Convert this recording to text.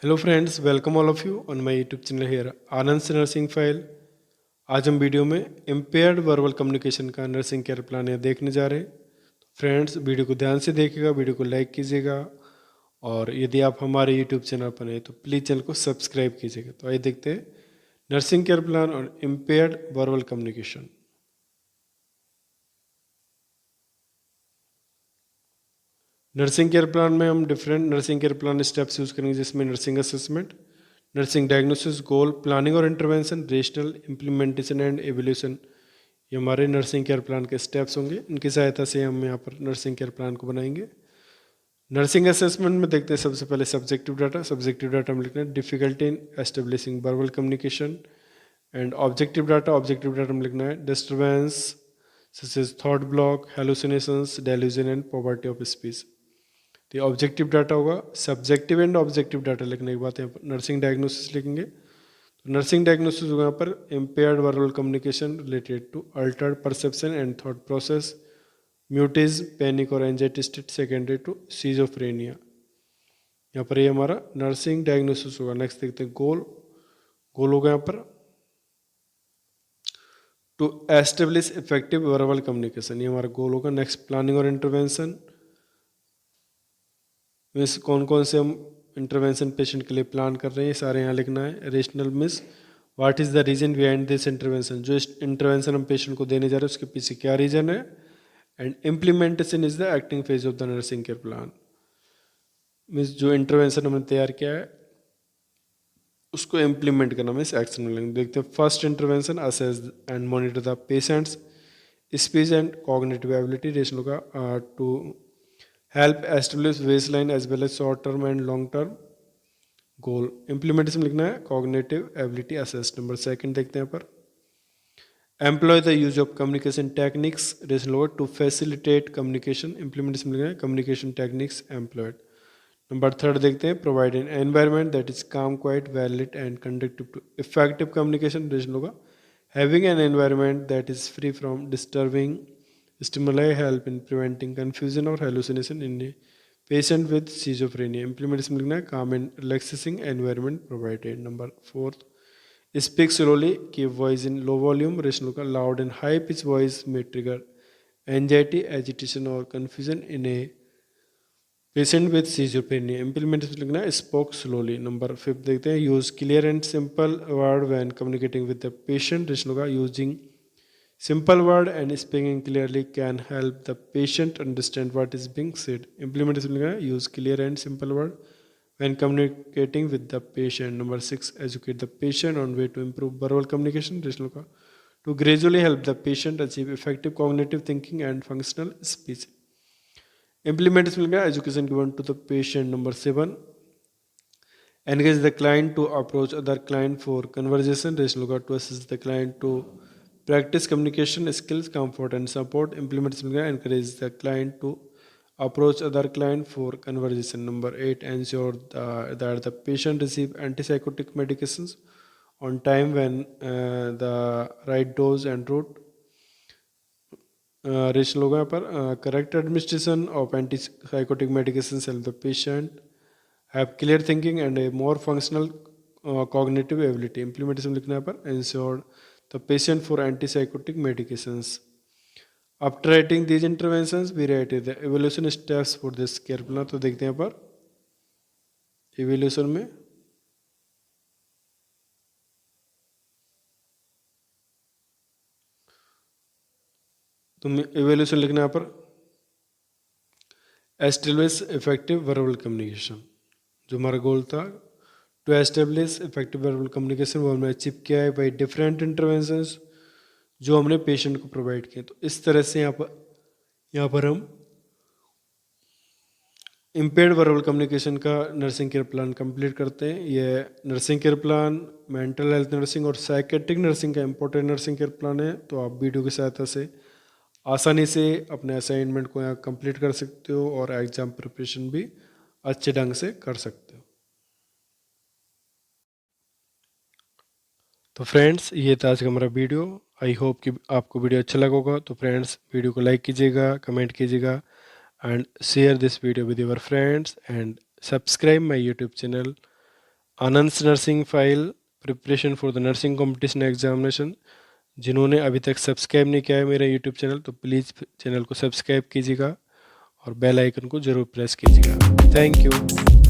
Hello friends, welcome all of you on my YouTube channel here Anand से nursing file. आज हम video में impaired verbal communication का nursing care plan यह देखने जा रहे हैं। फ्रेंड्स, वीडियो को ध्यान से देखिएगा, वीडियो को लाइक कीजिएगा और यदि आप हमारे यूट्यूब चैनल पर हैं तो प्लीज़ चैनल को सब्सक्राइब कीजिएगा। तो आइए देखते हैं नर्सिंग केयर प्लान और impaired verbal communication. Nursing care plan में हम different nursing care plan steps use करेंगे, जिसमें नर्सिंग असेसमेंट, नर्सिंग डायग्नोसिस, गोल, प्लानिंग और intervention, rational implementation and evolution. ये हमारे नर्सिंग केयर प्लान के स्टेप्स होंगे। इनकी सहायता से हम यहाँ पर नर्सिंग केयर प्लान को बनाएंगे। नर्सिंग असेसमेंट में देखते हैं सबसे पहले सब्जेक्टिव डाटा में लिखना है difficulty in establishing verbal communication. And objective data में लिखना है disturbance such as thought block, hallucinations, delusion and poverty of speech. तो ऑब्जेक्टिव डाटा होगा। सब्जेक्टिव एंड ऑब्जेक्टिव डाटा लिखने के बाद यहाँ पर नर्सिंग डायग्नोसिस लिखेंगे। तो नर्सिंग डायग्नोसिस होगा यहाँ पर impaired verbal communication related to altered perception and thought process, mutism, panic और anxiety state secondary to schizophrenia. यहाँ पर ये हमारा नर्सिंग डायग्नोसिस होगा। नेक्स्ट देखते हैं गोल। गोल होगा यहाँ पर to establish effective verbal communication, ये हमारा गोल होगा। नेक्स्ट प्लानिंग और इंटरवेंशन, मीन्स कौन कौन से हम इंटरवेंशन पेशेंट के लिए प्लान कर रहे हैं, ये सारे यहाँ लिखना है। Rational means what is the reason behind this intervention, जो इंटरवेंशन हम पेशेंट को देने जा रहे हैं उसके पीछे क्या रीजन है। And implementation is the acting phase of the nursing care plan, means जो इंटरवेंशन हमने तैयार किया है उसको इम्प्लीमेंट करना, मीन्स एक्शन में लेंगे। देखते हैं first intervention, assess and monitor the patient's speech and cognitive ability. Rationale का to help establish baseline as well as short term and long term goal. Implementation लिखना है cognitive ability assess. Number second देखते हैं यहाँ पर employ the use of communication techniques, rationale to facilitate communication. Implementation लिखना है communication techniques employed. Number third देखते हैं provide an environment that is calm, quiet, valid and conductive to effective communication. Rationale होगा having an environment that is free from disturbing stimuli help in preventing confusion or hallucination in a patient with schizophrenia. Implementation लिखना है calm and relaxing environment provided. Number fourth, speak slowly, keep voice in low volume. Rational का loud and high pitch voice may trigger anxiety, agitation or confusion in a patient with schizophrenia. Implementation लिखना है spoke slowly. Number fifth देखते हैं use clear and simple word when communicating with the patient. Rational का using simple word and speaking clearly can help the patient understand what is being said. Implementation लिखना है use clear and simple word when communicating with the patient. Number 6, educate the patient on way to improve verbal communication. Rational का to gradually help the patient achieve effective cognitive thinking and functional speech. Implementation लिखना है education given to the patient. Number 7, engage the client to approach other client for conversation. Rational का to assist the client to practice communication skills, comfort and support. Implementation लिखना है encourage the client to approach other client for conversation. Number 8, ensure that the patient receive antipsychotic medications on time when the right dose and route. Rational होगा यहाँ पर correct administration of antipsychotic medication help the patient have clear thinking and a more functional cognitive ability. Implementation लिखना है यहाँ पर ensure the patient for antipsychotic medications. After writing these interventions we write the evaluation steps for this care plan. तो देखते हैं यहाँ पर evolution में तो एवोल्यूशन लिखना है यहाँ पर एस्टेब्लिश इफेक्टिव वर्बल कम्युनिकेशन. जो हमारा गोल था to establish effective verbal communication, वो हमने अचीव किया है बाई डिफरेंट इंटरवेंशंस जो हमने पेशेंट को प्रोवाइड किए. तो इस तरह से यहाँ पर हम इम्पेयर्ड वर्बल कम्युनिकेशन का नर्सिंग केयर प्लान कंप्लीट करते हैं. ये nursing care plan mental health nursing और साइकेट्रिक नर्सिंग का इम्पोर्टेंट नर्सिंग केयर प्लान है. तो आप वीडियो की सहायता से आसानी से अपने असाइनमेंट को यहाँ कंप्लीट कर सकते हो और एग्ज़ाम प्रिपरेशन भी अच्छे ढंग से कर सकते हो. तो फ्रेंड्स, ये था आज का हमारा वीडियो. आई होप कि आपको वीडियो अच्छा लगा होगा. तो फ्रेंड्स, वीडियो को लाइक कीजिएगा, कमेंट कीजिएगा and share this video with your friends and subscribe my YouTube channel Anand nursing file preparation for the nursing competition examination. जिन्होंने अभी तक सब्सक्राइब नहीं किया है मेरा यूट्यूब चैनल, तो प्लीज़ चैनल को सब्सक्राइब कीजिएगा और बेल आइकन को ज़रूर प्रेस कीजिएगा। Thank you.